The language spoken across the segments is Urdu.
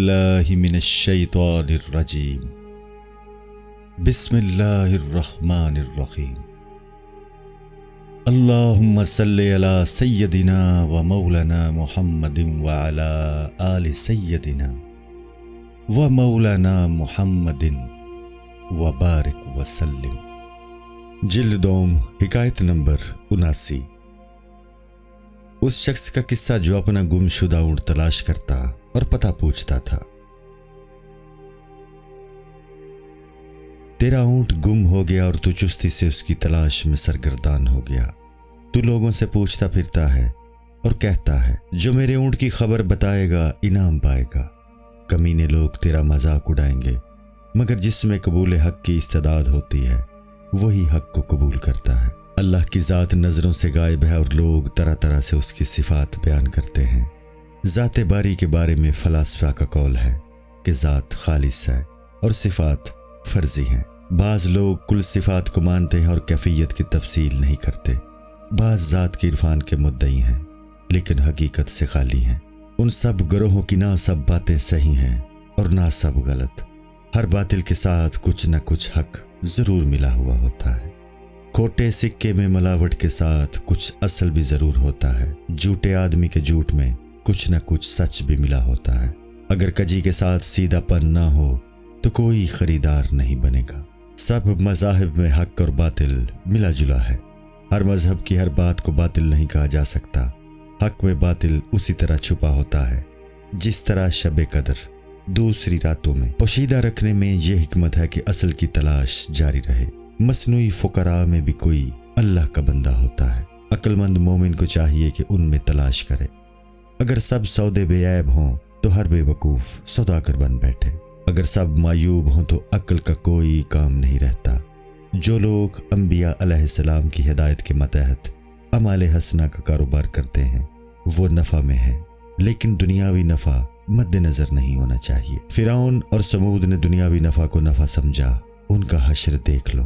باللہ من الشیطان الرجیم بسم اللہ الرحمن الرحیم اللہم صلی علی سیدنا و مولانا محمد وعلی آل سیدنا و مولانا محمد وبارک وسلم۔ جلد دوم، حکایت نمبر 79۔ اس شخص کا قصہ جو اپنا گم شدہ اونٹ تلاش کرتا اور پتہ پوچھتا تھا۔ تیرا اونٹ گم ہو گیا اور تو چستی سے اس کی تلاش میں سرگردان ہو گیا۔ تو لوگوں سے پوچھتا پھرتا ہے اور کہتا ہے جو میرے اونٹ کی خبر بتائے گا انعام پائے گا۔ کمینے لوگ تیرا مذاق اڑائیں گے، مگر جس میں قبول حق کی استعداد ہوتی ہے وہی حق کو قبول کرتا ہے۔ اللہ کی ذات نظروں سے غائب ہے اور لوگ طرح طرح سے اس کی صفات بیان کرتے ہیں۔ ذات باری کے بارے میں فلاسفہ کا قول ہے کہ ذات خالص ہے اور صفات فرضی ہیں۔ بعض لوگ کل صفات کو مانتے ہیں اور کیفیت کی تفصیل نہیں کرتے۔ بعض ذات کے عرفان کے مدعی ہیں لیکن حقیقت سے خالی ہیں۔ ان سب گروہوں کی نہ سب باتیں صحیح ہیں اور نہ سب غلط۔ ہر باطل کے ساتھ کچھ نہ کچھ حق ضرور ملا ہوا ہوتا ہے۔ کھوٹے سکے میں ملاوٹ کے ساتھ کچھ اصل بھی ضرور ہوتا ہے۔ جھوٹے آدمی کے جھوٹ میں کچھ نہ کچھ سچ بھی ملا ہوتا ہے۔ اگر کجی کے ساتھ سیدھا پن نہ ہو تو کوئی خریدار نہیں بنے گا۔ سب مذاہب میں حق اور باطل ملا جلا ہے۔ ہر مذہب کی ہر بات کو باطل نہیں کہا جا سکتا۔ حق میں باطل اسی طرح چھپا ہوتا ہے جس طرح شب قدر دوسری راتوں میں پوشیدہ رکھنے میں یہ حکمت ہے کہ اصل کی تلاش جاری رہے۔ مصنوعی فقراء میں بھی کوئی اللہ کا بندہ ہوتا ہے۔ عقل مند مومن کو چاہیے کہ ان میں تلاش کرے۔ اگر سب سودے بے عیب ہوں تو ہر بے وقوف سوداگر بن بیٹھے۔ اگر سب معیوب ہوں تو عقل کا کوئی کام نہیں رہتا۔ جو لوگ انبیاء علیہ السلام کی ہدایت کے ماتحت اعمال حسنہ کا کاروبار کرتے ہیں وہ نفع میں ہے، لیکن دنیاوی نفع مد نظر نہیں ہونا چاہیے۔ فرعون اور سمود نے دنیاوی نفع کو نفع سمجھا، ان کا حشر دیکھ لو۔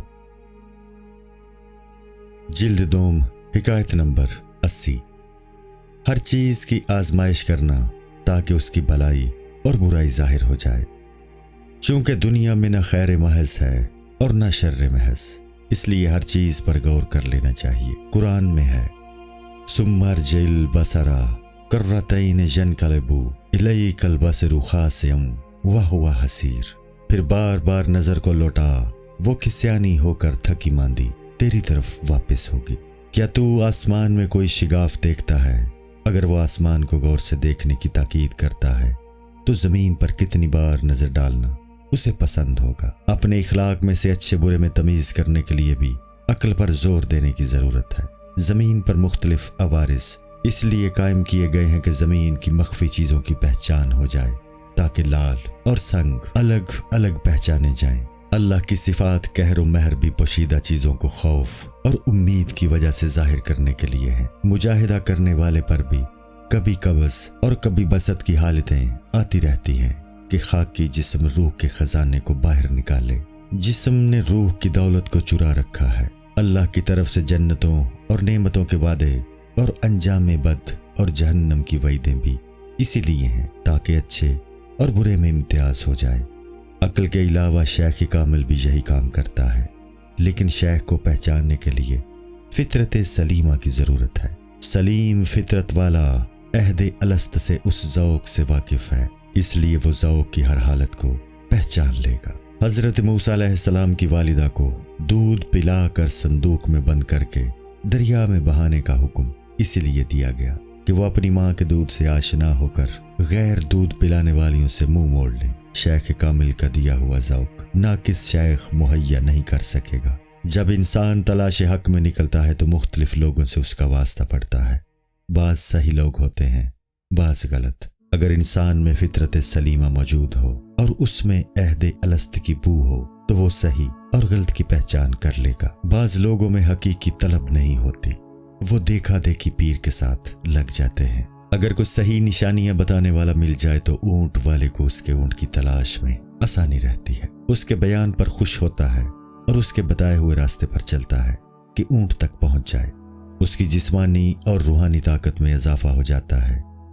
جلد دوم، حکایت نمبر 80۔ ہر چیز کی آزمائش کرنا تاکہ اس کی بھلائی اور برائی ظاہر ہو جائے۔ چونکہ دنیا میں نہ خیر محض ہے اور نہ شر محض، اس لیے ہر چیز پر غور کر لینا چاہیے۔ قرآن میں ہے ثم ارجع البصر کرتین ینقلب الیک البصر خاسئا وہو حسیر۔ پھر بار بار نظر کو لوٹا، وہ کسیانی ہو کر تھکی ماندی تیری طرف واپس ہوگی۔ کیا تو آسمان میں کوئی شگاف دیکھتا ہے؟ اگر وہ آسمان کو غور سے دیکھنے کی تاکید کرتا ہے تو زمین پر کتنی بار نظر ڈالنا اسے پسند ہوگا۔ اپنے اخلاق میں سے اچھے برے میں تمیز کرنے کے لیے بھی عقل پر زور دینے کی ضرورت ہے۔ زمین پر مختلف عوارض اس لیے قائم کیے گئے ہیں کہ زمین کی مخفی چیزوں کی پہچان ہو جائے تاکہ لال اور سنگ الگ الگ پہچانے جائیں۔ اللہ کی صفات قہر و مہر بھی پوشیدہ چیزوں کو خوف اور امید کی وجہ سے ظاہر کرنے کے لیے ہیں۔ مجاہدہ کرنے والے پر بھی کبھی قبض اور کبھی بسط کی حالتیں آتی رہتی ہیں کہ خاک کی جسم روح کے خزانے کو باہر نکالے۔ جسم نے روح کی دولت کو چرا رکھا ہے۔ اللہ کی طرف سے جنتوں اور نعمتوں کے وعدے اور انجام بد اور جہنم کی وعیدیں بھی اسی لیے ہیں تاکہ اچھے اور برے میں امتیاز ہو جائے۔ عقل کے علاوہ شیخ کامل بھی یہی کام کرتا ہے، لیکن شیخ کو پہچاننے کے لیے فطرت سلیمہ کی ضرورت ہے۔ سلیم فطرت والا عہد الست سے اس ذوق سے واقف ہے، اس لیے وہ ذوق کی ہر حالت کو پہچان لے گا۔ حضرت موسیٰ علیہ السلام کی والدہ کو دودھ پلا کر صندوق میں بند کر کے دریا میں بہانے کا حکم اسی لیے دیا گیا کہ وہ اپنی ماں کے دودھ سے آشنا ہو کر غیر دودھ پلانے والیوں سے منہ موڑ لیں۔ شیخ کامل کا دیا ہوا ذوق ناقص شیخ مہیا نہیں کر سکے گا۔ جب انسان تلاش حق میں نکلتا ہے تو مختلف لوگوں سے اس کا واسطہ پڑتا ہے۔ بعض صحیح لوگ ہوتے ہیں، بعض غلط۔ اگر انسان میں فطرت سلیمہ موجود ہو اور اس میں عہد الست کی بو ہو تو وہ صحیح اور غلط کی پہچان کر لے گا۔ بعض لوگوں میں حقیقی طلب نہیں ہوتی، وہ دیکھا دیکھی پیر کے ساتھ لگ جاتے ہیں۔ اگر کچھ صحیح نشانیاں بتانے والا مل جائے تو اونٹ والے کو اس کے اونٹ کی تلاش میں آسانی رہتی ہے۔ اس کے بیان پر خوش ہوتا ہے اور اس کے بتائے ہوئے راستے پر چلتا ہے کہ اونٹ تک پہنچ جائے۔ اس کی جسمانی اور روحانی طاقت میں اضافہ ہو جاتا ہے۔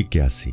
81।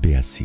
82।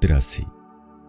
83।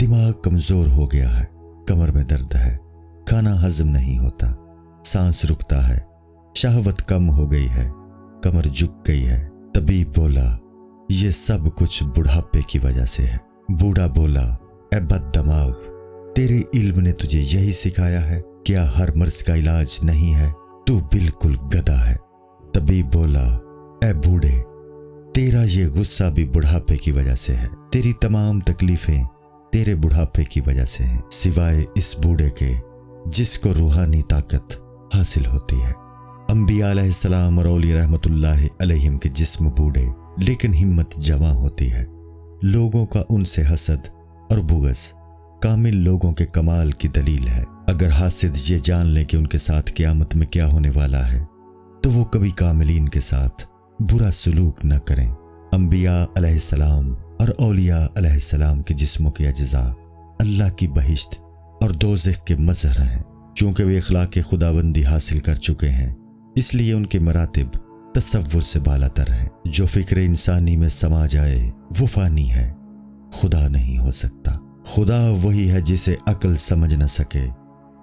دماغ کمزور ہو گیا ہے، کمر میں درد ہے، کھانا ہضم نہیں ہوتا، سانس رکتا ہے، شہوت کم ہو گئی ہے، کمر جھک گئی ہے۔ طبیب بولا یہ سب کچھ بڑھاپے کی وجہ سے ہے۔ بوڑھا بولا اے بد دماغ، تیرے علم نے تجھے یہی سکھایا ہے؟ کیا ہر مرض کا علاج نہیں ہے؟ تو بالکل گدھا ہے۔ طبیب بولا اے بوڑھے، تیرا یہ غصہ بھی بڑھاپے کی وجہ سے ہے، تیری تمام تکلیفیں تیرے بڑھاپے کی وجہ سے ہیں، سوائے اس بوڑھے کے جس کو روحانی طاقت حاصل ہوتی ہے۔ انبیاء علیہ السلام اور اولیاء رحمت اللہ علیہم کے جسم بوڑھے لیکن ہمت جوان ہوتی ہے۔ لوگوں کا ان سے حسد اور بغض کامل لوگوں کے کمال کی دلیل ہے۔ اگر حاسد یہ جان لے کہ ان کے ساتھ قیامت میں کیا ہونے والا ہے تو وہ کبھی کاملین کے ساتھ برا سلوک نہ کریں۔ انبیاء علیہ السلام اور اولیاء علیہ السلام کے جسموں کی اجزاء اللہ کی بہشت اور دوزخ کے مظہر ہیں۔ چونکہ وہ اخلاق خداوندی حاصل کر چکے ہیں، اس لیے ان کے مراتب تصور سے بالا تر ہیں۔ جو فکر انسانی میں سما جائے وہ فانی ہے، خدا نہیں ہو سکتا۔ خدا وہی ہے جسے عقل سمجھ نہ سکے۔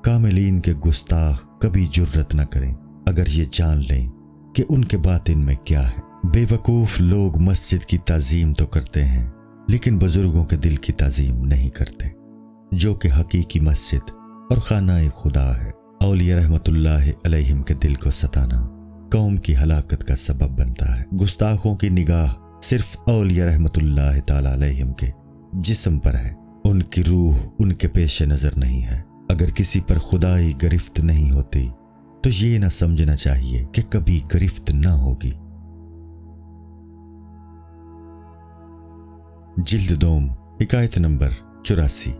کاملین کے گستاخ کبھی جرت نہ کریں اگر یہ جان لیں کہ ان کے باطن میں کیا ہے۔ بے وقوف لوگ مسجد کی تعظیم تو کرتے ہیں لیکن بزرگوں کے دل کی تعظیم نہیں کرتے، جو کہ حقیقی مسجد اور خانہ خدا ہے۔ اولیاء رحمت اللہ علیہم کے دل کو ستانا قوم کی ہلاکت کا سبب بنتا ہے۔ گستاخوں کی نگاہ صرف اولیاء رحمت اللہ تعالی علیہم کے جسم پر ہے، ان کی روح ان کے پیش نظر نہیں ہے۔ اگر کسی پر خدائی گرفت نہیں ہوتی تو یہ نہ سمجھنا چاہیے کہ کبھی گرفت نہ ہوگی۔ جلد دوم، حکایت نمبر 84۔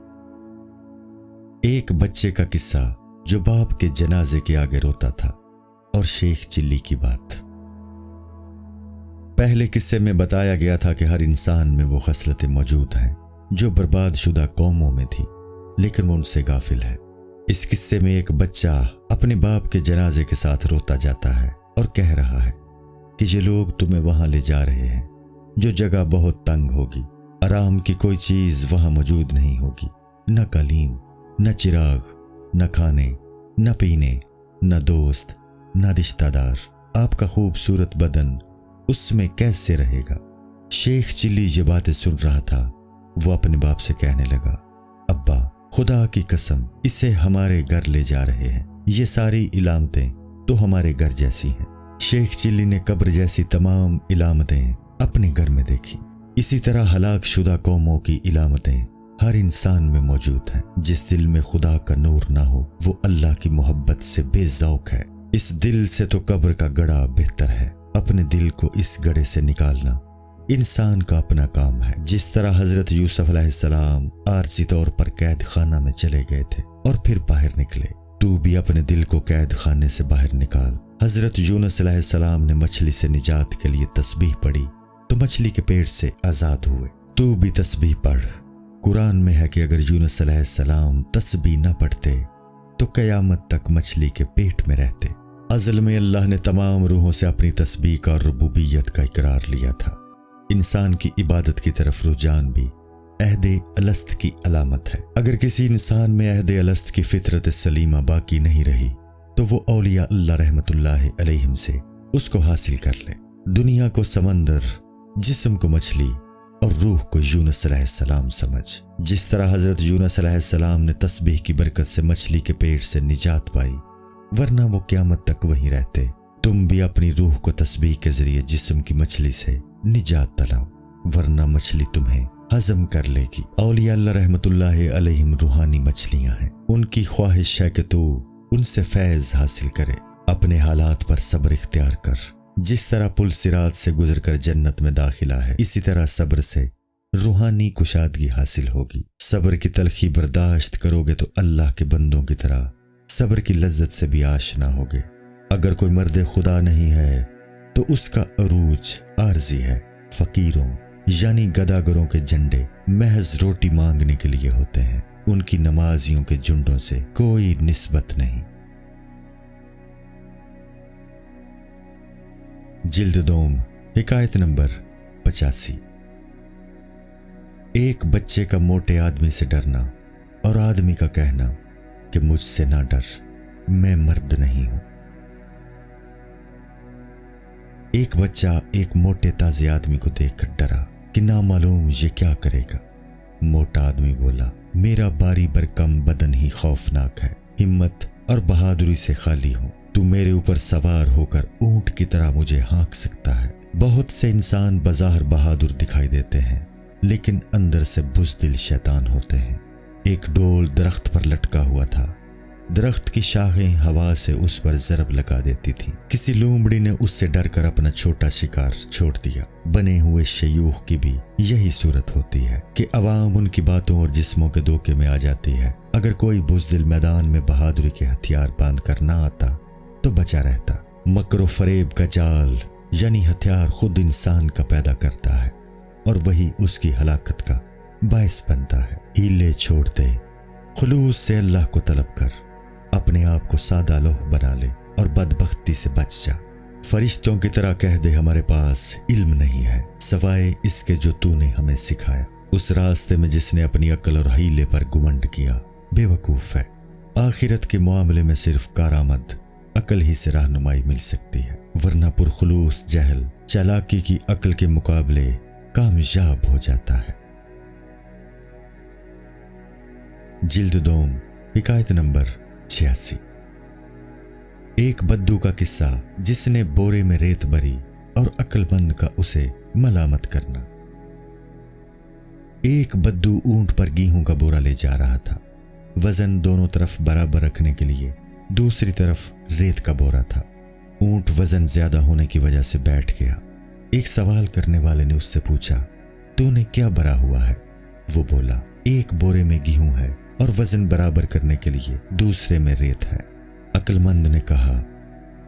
ایک بچے کا قصہ جو باپ کے جنازے کے آگے روتا تھا اور شیخ چلی کی بات۔ پہلے قصے میں بتایا گیا تھا کہ ہر انسان میں وہ خصلتیں موجود ہیں جو برباد شدہ قوموں میں تھی لیکن وہ ان سے غافل ہے۔ اس قصے میں ایک بچہ اپنے باپ کے جنازے کے ساتھ روتا جاتا ہے اور کہہ رہا ہے کہ یہ لوگ تمہیں وہاں لے جا رہے ہیں جو جگہ بہت تنگ ہوگی، آرام کی کوئی چیز وہاں موجود نہیں ہوگی، نہ قالین، نہ چراغ، نہ کھانے، نہ پینے، نہ دوست، نہ رشتہ دار۔ آپ کا خوبصورت بدن اس میں کیسے رہے گا؟ شیخ چلی یہ باتیں سن رہا تھا۔ وہ اپنے باپ سے کہنے لگا، ابا، خدا کی قسم، اسے ہمارے گھر لے جا رہے ہیں، یہ ساری علامتیں تو ہمارے گھر جیسی ہیں۔ شیخ چلی نے قبر جیسی تمام علامتیں اپنے گھر میں دیکھی۔ اسی طرح ہلاک شدہ قوموں کی علامتیں ہر انسان میں موجود ہیں۔ جس دل میں خدا کا نور نہ ہو وہ اللہ کی محبت سے بے ذوق ہے۔ اس دل سے تو قبر کا گڑھا بہتر ہے۔ اپنے دل کو اس گڑھے سے نکالنا انسان کا اپنا کام ہے۔ جس طرح حضرت یوسف علیہ السلام عارضی طور پر قید خانہ میں چلے گئے تھے اور پھر باہر نکلے، تو بھی اپنے دل کو قید خانے سے باہر نکال۔ حضرت یونس علیہ السلام نے مچھلی سے نجات کے لیے تسبیح پڑھی تو مچھلی کے پیٹ سے آزاد ہوئے۔ تو بھی تسبیح پڑھ۔ قرآن میں ہے کہ اگر یونس علیہ السلام تسبیح نہ پڑھتے تو قیامت تک مچھلی کے پیٹ میں رہتے۔ ازل میں اللہ نے تمام روحوں سے اپنی تسبیح کا اور ربوبیت کا اقرار لیا تھا۔ انسان کی عبادت کی طرف رجحان بھی عہد الست کی علامت ہے۔ اگر کسی انسان میں عہد الست کی فطرت سلیمہ باقی نہیں رہی تو وہ اولیاء اللہ رحمت اللہ علیہم سے اس کو حاصل کر لے۔ دنیا کو سمندر، جسم کو مچھلی اور روح کو یونس علیہ السلام سمجھ۔ جس طرح حضرت یونس علیہ السلام نے تسبیح کی برکت سے مچھلی کے پیٹ سے نجات پائی ورنہ وہ قیامت تک وہیں رہتے، تم بھی اپنی روح کو تسبیح کے ذریعے جسم کی مچھلی سے نجات دلاؤ ورنہ مچھلی تمہیں ہضم کر لے گی۔ اولیاء اللہ رحمت اللہ علیہم روحانی مچھلیاں ہیں۔ ان کی خواہش ہے کہ تو ان سے فیض حاصل کرے۔ اپنے حالات پر صبر اختیار کر۔ جس طرح پل صراط سے گزر کر جنت میں داخلہ ہے، اسی طرح صبر سے روحانی کشادگی حاصل ہوگی۔ صبر کی تلخی برداشت کرو گے تو اللہ کے بندوں کی طرح صبر کی لذت سے بھی آشنا ہوگے۔ اگر کوئی مرد خدا نہیں ہے تو اس کا عروج عارضی ہے۔ فقیروں یعنی گداگروں کے جھنڈے محض روٹی مانگنے کے لیے ہوتے ہیں، ان کی نمازیوں کے جھنڈوں سے کوئی نسبت نہیں۔ جلد دوم، حکایت نمبر 85۔ ایک بچے کا موٹے آدمی سے ڈرنا اور آدمی کا کہنا کہ مجھ سے نہ ڈر، میں مرد نہیں ہوں۔ ایک بچہ ایک موٹے تازے آدمی کو دیکھ کر ڈرا کہ نامعلوم یہ کیا کرے گا۔ موٹا آدمی بولا، میرا باری برکم بدن ہی خوفناک ہے، ہمت اور بہادری سے خالی ہوں، تو میرے اوپر سوار ہو کر اونٹ کی طرح مجھے ہانک سکتا ہے۔ بہت سے انسان بظاہر بہادر دکھائی دیتے ہیں لیکن اندر سے بزدل شیطان ہوتے ہیں۔ ایک ڈول درخت پر لٹکا ہوا تھا، درخت کی شاخیں ہوا سے اس پر ضرب لگا دیتی تھی۔ کسی لومڑی نے اس سے ڈر کر اپنا چھوٹا شکار چھوڑ دیا۔ بنے ہوئے شیوخ کی بھی یہی صورت ہوتی ہے کہ عوام ان کی باتوں اور جسموں کے دھوکے میں آ جاتی ہے۔ اگر کوئی بزدل میدان میں بہادری کے ہتھیار باندھ کر نہ آتا تو بچا رہتا۔ مکر و فریب کا جال یعنی ہتھیار خود انسان کا پیدا کرتا ہے اور وہی اس کی ہلاکت کا باعث بنتا ہے۔ ہیلے چھوڑ دے، خلوص سے اللہ کو طلب کر، اپنے آپ کو سادہ لوح بنا لے اور بدبختی سے بچ جا۔ فرشتوں کی طرح کہہ دے، ہمارے پاس علم نہیں ہے سوائے اس کے جو تو نے ہمیں سکھایا۔ اس راستے میں جس نے اپنی عقل اور ہیلے پر گمنڈ کیا بے وقوف ہے۔ آخرت کے معاملے میں صرف کارآمد عقل ہی سے رہنمائی مل سکتی ہے، ورنہ پرخلوص جہل چالاکی کی عقل کے مقابلے کامیاب ہو جاتا ہے۔ جلد دوم، حکایت نمبر 86۔ ایک بدو کا قصہ جس نے بورے میں ریت بھری اور عقل مند کا اسے ملامت کرنا۔ ایک بدو اونٹ پر گیہوں کا بورا لے جا رہا تھا۔ وزن دونوں طرف برابر رکھنے کے لیے دوسری طرف ریت کا بورا تھا۔ اونٹ وزن زیادہ ہونے کی وجہ سے بیٹھ گیا۔ ایک سوال کرنے والے نے اس سے پوچھا، تو نے کیا بھرا ہوا ہے؟ وہ بولا، ایک بورے میں گیہوں ہے اور وزن برابر کرنے کے لیے دوسرے میں ریت ہے۔ عقل مند نے کہا،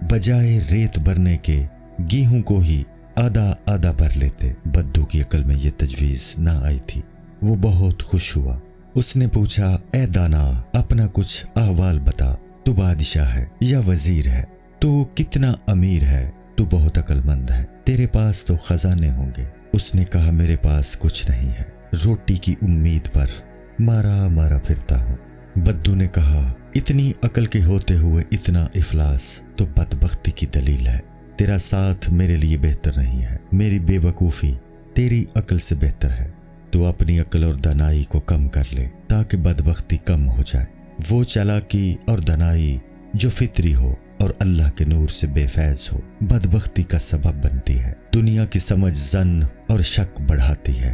بجائے ریت بھرنے کے گیہوں کو ہی آدھا آدھا بھر لیتے۔ بدو کی عقل میں یہ تجویز نہ آئی تھی۔ وہ بہت خوش ہوا۔ اس نے پوچھا، اے دانا، اپنا کچھ احوال بتا، تو بادشاہ ہے یا وزیر ہے؟ تو کتنا امیر ہے؟ تو بہت عقل مند ہے، تیرے پاس تو خزانے ہوں گے۔ اس نے کہا، میرے پاس کچھ نہیں ہے، روٹی کی امید پر مارا مارا پھرتا ہوں۔ بدو نے کہا، اتنی عقل کے ہوتے ہوئے اتنا افلاس تو بدبختی کی دلیل ہے۔ تیرا ساتھ میرے لیے بہتر نہیں ہے، میری بے وقوفی تیری عقل سے بہتر ہے۔ تو اپنی عقل اور دانائی کو کم کر لے تاکہ بدبختی کم ہو جائے۔ وہ چالاکی اور دانائی جو فطری ہو اور اللہ کے نور سے بے فیض ہو، بدبختی کا سبب بنتی ہے۔ دنیا کی سمجھ ظن اور شک بڑھاتی ہے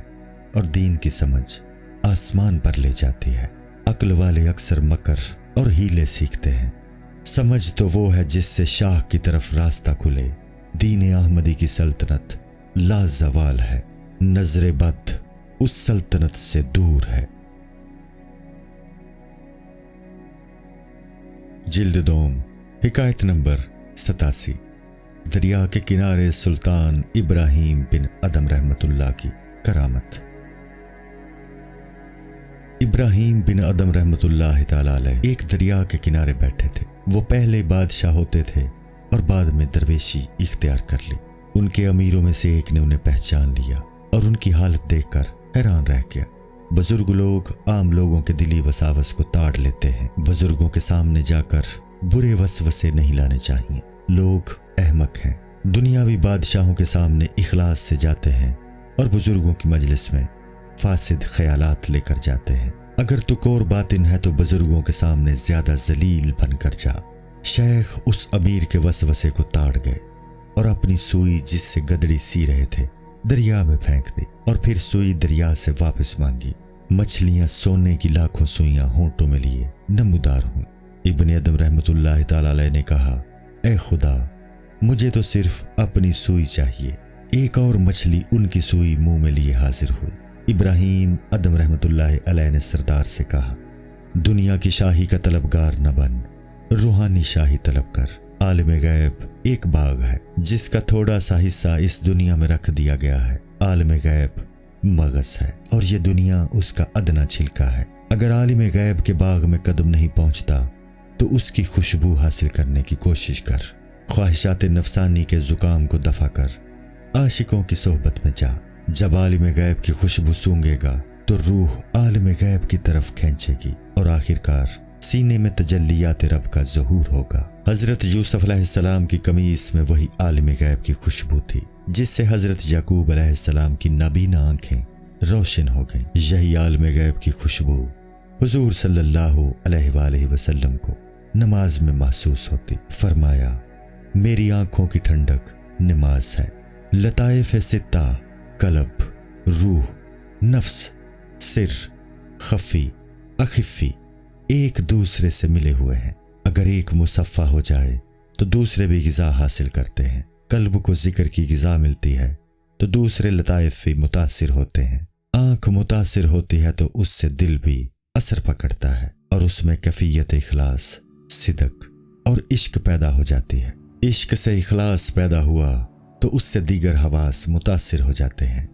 اور دین کی سمجھ آسمان پر لے جاتی ہے۔ عقل والے اکثر مکر اور ہیلے سیکھتے ہیں۔ سمجھ تو وہ ہے جس سے شاہ کی طرف راستہ کھلے۔ دین احمدی کی سلطنت لازوال ہے، نظر بد اس سلطنت سے دور ہے۔ جلد دوم، حکایت نمبر 87۔ دریا کے کنارے سلطان ابراہیم بن ادم رحمت اللہ کی کرامت۔ ابراہیم بن ادم رحمت اللہ تعالی علیہ ایک دریا کے کنارے بیٹھے تھے۔ وہ پہلے بادشاہ ہوتے تھے اور بعد میں درویشی اختیار کر لی۔ ان کے امیروں میں سے ایک نے انہیں پہچان لیا اور ان کی حالت دیکھ کر حیران رہ گیا۔ بزرگ لوگ عام لوگوں کے دلی وساوس کو تاڑ لیتے ہیں۔ بزرگوں کے سامنے جا کر برے وسوسے نہیں لانے چاہیے۔ لوگ احمق ہیں، دنیاوی بادشاہوں کے سامنے اخلاص سے جاتے ہیں اور بزرگوں کی مجلس میں فاسد خیالات لے کر جاتے ہیں۔ اگر تو کور باطن ہے تو بزرگوں کے سامنے زیادہ ذلیل بن کر جا۔ شیخ اس امیر کے وسوسے کو تاڑ گئے اور اپنی سوئی جس سے گدڑی سی رہے تھے دریا میں پھینک دی اور پھر سوئی دریا سے واپس مانگی۔ مچھلیاں سونے کی لاکھوں سوئیاں ہونٹوں میں لیے نمودار ہوئیں۔ ابن ادم رحمت اللہ تعالی علیہ نے کہا، اے خدا، مجھے تو صرف اپنی سوئی چاہیے۔ ایک اور مچھلی ان کی سوئی منہ میں لیے حاضر ہوئی۔ ابراہیم ادم رحمت اللہ علیہ نے سردار سے کہا، دنیا کی شاہی کا طلبگار نہ بن، روحانی شاہی طلب کر۔ عالم غیب ایک باغ ہے جس کا تھوڑا سا حصہ اس دنیا میں رکھ دیا گیا ہے۔ عالم غیب مغز ہے اور یہ دنیا اس کا ادنا چھلکا ہے۔ اگر عالم غیب کے باغ میں قدم نہیں پہنچتا تو اس کی خوشبو حاصل کرنے کی کوشش کر۔ خواہشات نفسانی کے زکام کو دفع کر عاشقوں کی صحبت میں جا۔ جب عالم غیب کی خوشبو سونگے گا تو روح عالم غیب کی طرف کھینچے گی اور آخرکار سینے میں تجلیات رب کا ظہور ہوگا۔ حضرت یوسف علیہ السلام کی قمیص میں وہی عالم غیب کی خوشبو تھی جس سے حضرت یعقوب علیہ السلام کی نابینا آنکھیں روشن ہو گئیں۔ یہی عالم غیب کی خوشبو حضور صلی اللہ علیہ وآلہ وسلم کو نماز میں محسوس ہوتی۔ فرمایا، میری آنکھوں کی ٹھنڈک نماز ہے۔ لطائف ستہ قلب، روح، نفس، سر، خفی، اخفی ایک دوسرے سے ملے ہوئے ہیں۔ اگر ایک مصفہ ہو جائے تو دوسرے بھی غذا حاصل کرتے ہیں۔ قلب کو ذکر کی غذا ملتی ہے تو دوسرے لطائف بھی متاثر ہوتے ہیں۔ آنکھ متاثر ہوتی ہے تو اس سے دل بھی اثر پکڑتا ہے اور اس میں کیفیت اخلاص، صدق اور عشق پیدا ہو جاتی ہے۔ عشق سے اخلاص پیدا ہوا تو اس سے دیگر حواس متاثر ہو جاتے ہیں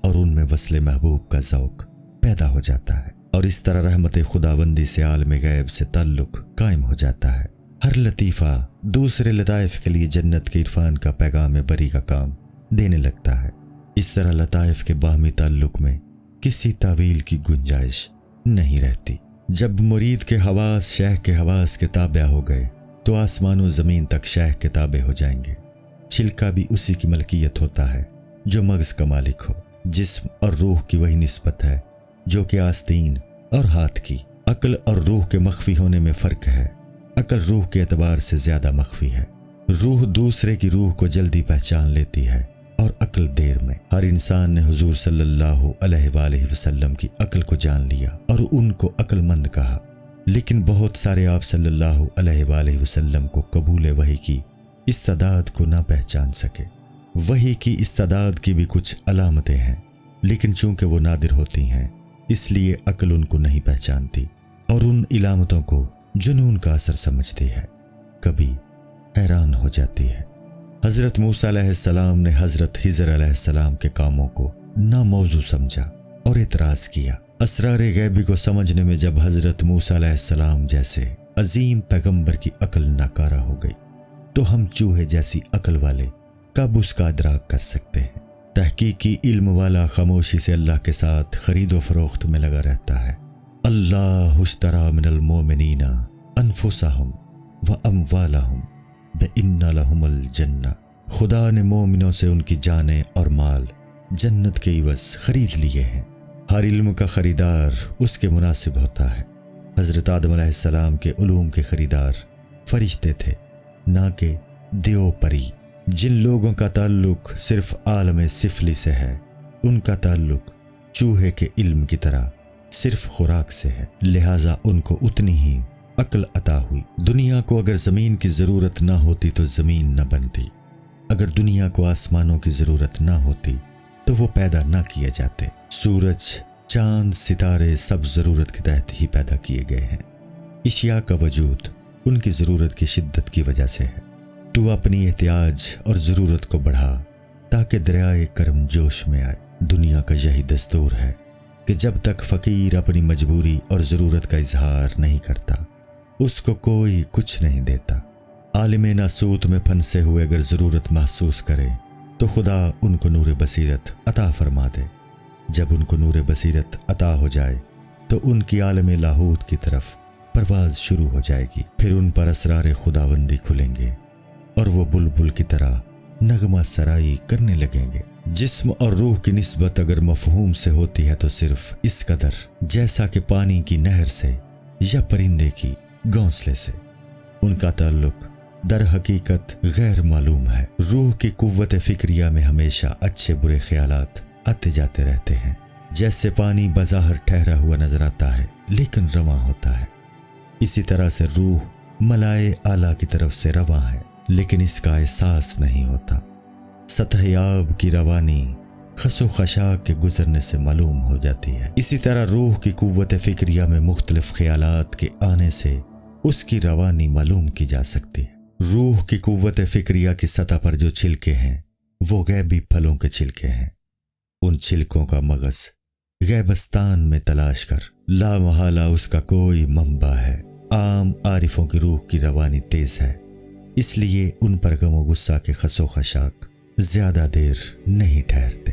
اور ان میں وصل محبوب کا ذوق پیدا ہو جاتا ہے، اور اس طرح رحمت خداوندی سے عالم غیب سے تعلق قائم ہو جاتا ہے۔ ہر لطیفہ دوسرے لطائف کے لیے جنت کے عرفان کا پیغام بری کا کام دینے لگتا ہے۔ اس طرح لطائف کے باہمی تعلق میں کسی تعویل کی گنجائش نہیں رہتی۔ جب مرید کے حواس شیخ کے حواس کے تابع ہو گئے تو آسمان و زمین تک شیخ کے تابع ہو جائیں گے۔ چھلکا بھی اسی کی ملکیت ہوتا ہے جو مغز کا مالک ہو۔ جسم اور روح کی وہی نسبت ہے جو کہ آستین اور ہاتھ کی۔ عقل اور روح کے مخفی ہونے میں فرق ہے۔ عقل روح کے اعتبار سے زیادہ مخفی ہے۔ روح دوسرے کی روح کو جلدی پہچان لیتی ہے اور عقل دیر میں۔ ہر انسان نے حضور صلی اللہ علیہ وآلہ وسلم کی عقل کو جان لیا اور ان کو عقل مند کہا، لیکن بہت سارے آپ صلی اللہ علیہ وآلہ وسلم کو قبول وحی کی استعداد کو نہ پہچان سکے۔ وحی کی استعداد کی بھی کچھ علامتیں ہیں، لیکن چونکہ وہ نادر ہوتی ہیں اس لیے عقل ان کو نہیں پہچانتی اور ان علامتوں کو جنون کا اثر سمجھتی ہے، کبھی حیران ہو جاتی ہے۔ حضرت موسیٰ علیہ السلام نے حضرت خضر علیہ السلام کے کاموں کو ناموضوع سمجھا اور اعتراض کیا۔ اسرار غیبی کو سمجھنے میں جب حضرت موسیٰ علیہ السلام جیسے عظیم پیغمبر کی عقل ناکارہ ہو گئی تو ہم چوہے جیسی عقل والے کب اس کا ادراک کر سکتے ہیں؟ تحقیقی علم والا خاموشی سے اللہ کے ساتھ خرید و فروخت میں لگا رہتا ہے۔ اللہ اشتری من المؤمنین انفسہم واموالہم بان لہم الجنہ۔ خدا نے مومنوں سے ان کی جانیں اور مال جنت کے عوض خرید لیے ہیں۔ ہر علم کا خریدار اس کے مناسب ہوتا ہے۔ حضرت آدم علیہ السلام کے علوم کے خریدار فرشتے تھے، نہ کہ دیو پری۔ جن لوگوں کا تعلق صرف عالم سفلی سے ہے ان کا تعلق چوہے کے علم کی طرح صرف خوراک سے ہے، لہٰذا ان کو اتنی ہی عقل عطا ہوئی۔ دنیا کو اگر زمین کی ضرورت نہ ہوتی تو زمین نہ بنتی، اگر دنیا کو آسمانوں کی ضرورت نہ ہوتی تو وہ پیدا نہ کیے جاتے۔ سورج، چاند، ستارے سب ضرورت کے تحت ہی پیدا کیے گئے ہیں۔ اشیاء کا وجود ان کی ضرورت کی شدت کی وجہ سے ہے۔ تو اپنی احتیاج اور ضرورت کو بڑھا تاکہ دریائے کرم جوش میں آئے۔ دنیا کا یہی دستور ہے کہ جب تک فقیر اپنی مجبوری اور ضرورت کا اظہار نہیں کرتا اس کو کوئی کچھ نہیں دیتا۔ عالم ناسوت میں پھنسے ہوئے اگر ضرورت محسوس کرے تو خدا ان کو نور بصیرت عطا فرما دے۔ جب ان کو نور بصیرت عطا ہو جائے تو ان کی عالم لاہوت کی طرف پرواز شروع ہو جائے گی، پھر ان پر اسرار خداوندی کھلیں گے اور وہ بلبل کی طرح نغمہ سرائی کرنے لگیں گے۔ جسم اور روح کی نسبت اگر مفہوم سے ہوتی ہے تو صرف اس قدر جیسا کہ پانی کی نہر سے یا پرندے کی گھونسلے سے۔ ان کا تعلق در حقیقت غیر معلوم ہے۔ روح کی قوت فکریہ میں ہمیشہ اچھے برے خیالات آتے جاتے رہتے ہیں، جیسے پانی بظاہر ٹھہرا ہوا نظر آتا ہے لیکن رواں ہوتا ہے، اسی طرح سے روح ملائے اعلیٰ کی طرف سے رواں ہے لیکن اس کا احساس نہیں ہوتا۔ سطح آب کی روانی خس و خشاک کے گزرنے سے معلوم ہو جاتی ہے، اسی طرح روح کی قوت فکریہ میں مختلف خیالات کے آنے سے اس کی روانی معلوم کی جا سکتی ہے۔ روح کی قوت فکریہ کی سطح پر جو چھلکے ہیں وہ غیبی پھلوں کے چھلکے ہیں۔ ان چھلکوں کا مغز غیبستان میں تلاش کر لا محالہ اس کا کوئی منبع ہے۔ عام عارفوں کی روح کی روانی تیز ہے، اس لیے ان پر غم و غصہ کے خس و خشاک زیادہ دیر نہیں ٹھہرتے۔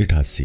88।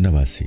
89।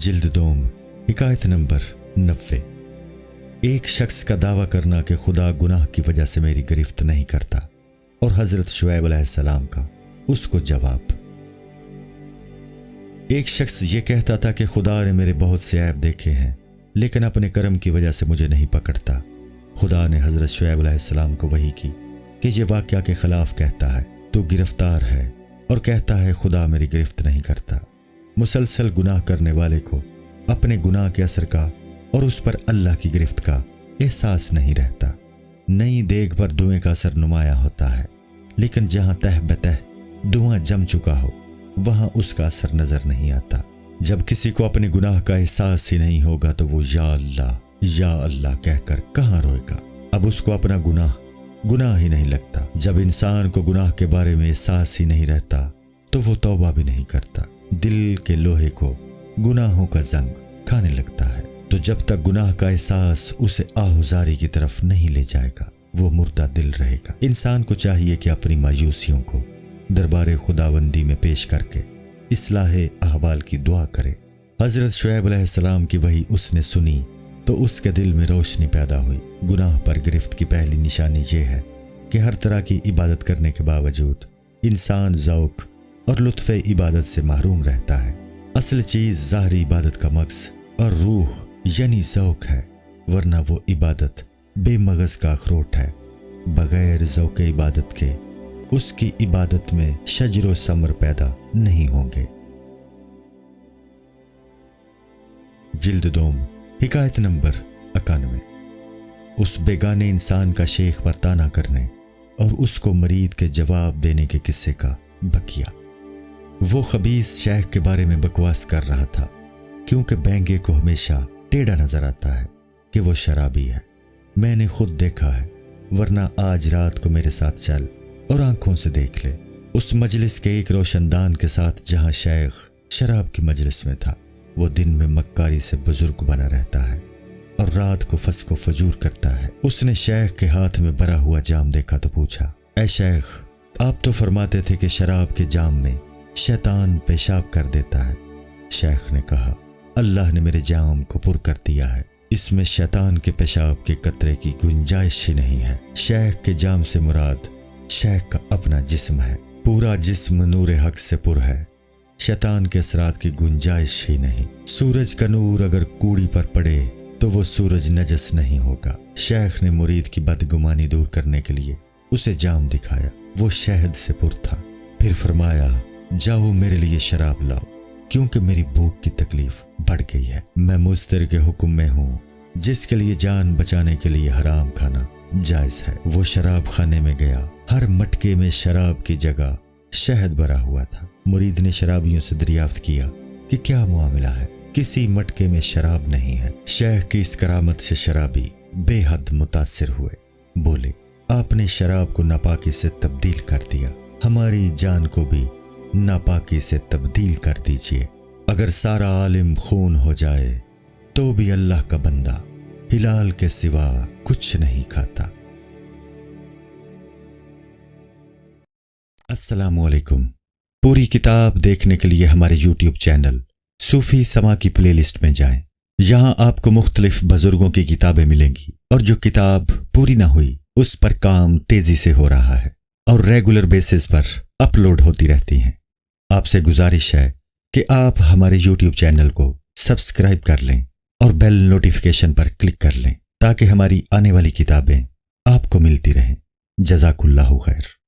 جلد دوم حکایت نمبر 90۔ ایک شخص کا دعویٰ کرنا کہ خدا گناہ کی وجہ سے میری گرفت نہیں کرتا، اور حضرت شعیب علیہ السلام کا اس کو جواب۔ ایک شخص یہ کہتا تھا کہ خدا نے میرے بہت سے عیب دیکھے ہیں لیکن اپنے کرم کی وجہ سے مجھے نہیں پکڑتا۔ خدا نے حضرت شعیب علیہ السلام کو وحی کی کہ یہ واقعہ کے خلاف کہتا ہے، تو گرفتار ہے، اور کہتا ہے خدا میری گرفت نہیں کرتا۔ مسلسل گناہ کرنے والے کو اپنے گناہ کے اثر کا اور اس پر اللہ کی گرفت کا احساس نہیں رہتا۔ نئی دیگ پر دھوئیں کا اثر نمایاں ہوتا ہے، لیکن جہاں تہ بتہ دھواں جم چکا ہو وہاں اس کا اثر نظر نہیں آتا۔ جب کسی کو اپنے گناہ کا احساس ہی نہیں ہوگا تو وہ یا اللہ کہہ کر کہاں روئے گا۔ اب اس کو اپنا گناہ ہی نہیں لگتا۔ جب انسان کو گناہ کے بارے میں احساس ہی نہیں رہتا تو وہ توبہ بھی نہیں کرتا۔ دل کے لوہے کو گناہوں کا زنگ کھانے لگتا ہے، تو جب تک گناہ کا احساس اسے آہوزاری کی طرف نہیں لے جائے گا وہ مردہ دل رہے گا۔ انسان کو چاہیے کہ اپنی مایوسیوں کو دربار خداوندی میں پیش کر کے اصلاح احوال کی دعا کرے۔ حضرت شعیب علیہ السلام کی وحی اس نے سنی تو اس کے دل میں روشنی پیدا ہوئی۔ گناہ پر گرفت کی پہلی نشانی یہ ہے کہ ہر طرح کی عبادت کرنے کے باوجود انسان ذوق اور لطف عبادت سے محروم رہتا ہے۔ اصل چیز ظاہری عبادت کا مغز اور روح یعنی ذوق ہے، ورنہ وہ عبادت بے مغز کا اخروٹ ہے۔ بغیر ذوق عبادت کے اس کی عبادت میں شجر و ثمر پیدا نہیں ہوں گے۔ جلد دوم حکایت نمبر 91۔ اس بیگانے انسان کا شیخ پر طعنہ کرنے اور اس کو مرید کے جواب دینے کے قصے کا بقیہ۔ وہ خبیث شیخ کے بارے میں بکواس کر رہا تھا کیونکہ بینگے کو ہمیشہ ٹیڑھا نظر آتا ہے کہ وہ شرابی ہے۔ میں نے خود دیکھا ہے، ورنہ آج رات کو میرے ساتھ چل اور آنکھوں سے دیکھ لے۔ اس مجلس کے ایک روشن دان کے ساتھ جہاں شیخ شراب کی مجلس میں تھا، وہ دن میں مکاری سے بزرگ بنا رہتا ہے اور رات کو فسق و فجور کرتا ہے۔ اس نے شیخ کے ہاتھ میں بھرا ہوا جام دیکھا تو پوچھا، اے شیخ، آپ تو فرماتے تھے کہ شراب کے جام میں شیطان پیشاب کر دیتا ہے۔ شیخ نے کہا، اللہ نے میرے جام کو پر کر دیا ہے، اس میں شیطان کے پیشاب کے قطرے کی گنجائش ہی نہیں ہے۔ شیخ کے جام سے مراد شیخ کا اپنا جسم ہے، پورا جسم نور حق سے پر ہے، شیطان کے اثرات کی گنجائش ہی نہیں۔ سورج کا نور اگر کوڑی پر پڑے تو وہ سورج نجس نہیں ہوگا۔ شیخ نے مرید کی بدگمانی دور کرنے کے لیے اسے جام دکھایا، وہ شہد سے پر تھا۔ پھر فرمایا، جاؤ میرے لیے شراب لاؤ کیونکہ میری بھوک کی تکلیف بڑھ گئی ہے۔ میں مضطر کے حکم میں ہوں، جس کے لیے جان بچانے کے لیے حرام کھانا جائز ہے۔ وہ شراب خانے میں گیا، ہر مٹکے میں شراب کی جگہ شہد بھرا ہوا تھا۔ مرید نے شرابیوں سے دریافت کیا کہ کیا معاملہ ہے، کسی مٹکے میں شراب نہیں ہے۔ شیخ کی اس کرامت سے شرابی بے حد متاثر ہوئے، بولے، آپ نے شراب کو ناپاکی سے تبدیل کر دیا، ہماری جان کو بھی ناپاکی سے تبدیل کر دیجئے۔ اگر سارا عالم خون ہو جائے تو بھی اللہ کا بندہ ہلال کے سوا کچھ نہیں کھاتا۔ السلام علیکم۔ پوری کتاب دیکھنے کے لیے ہمارے یوٹیوب چینل صوفی سما کی پلے لسٹ میں جائیں۔ یہاں آپ کو مختلف بزرگوں کی کتابیں ملیں گی، اور جو کتاب پوری نہ ہوئی اس پر کام تیزی سے ہو رہا ہے اور ریگولر بیسس پر اپلوڈ ہوتی رہتی ہیں۔ آپ سے گزارش ہے کہ آپ ہمارے یوٹیوب چینل کو سبسکرائب کر لیں اور بیل نوٹیفیکیشن پر کلک کر لیں تاکہ ہماری آنے والی کتابیں آپ کو ملتی رہیں۔ جزاک اللہ خیر۔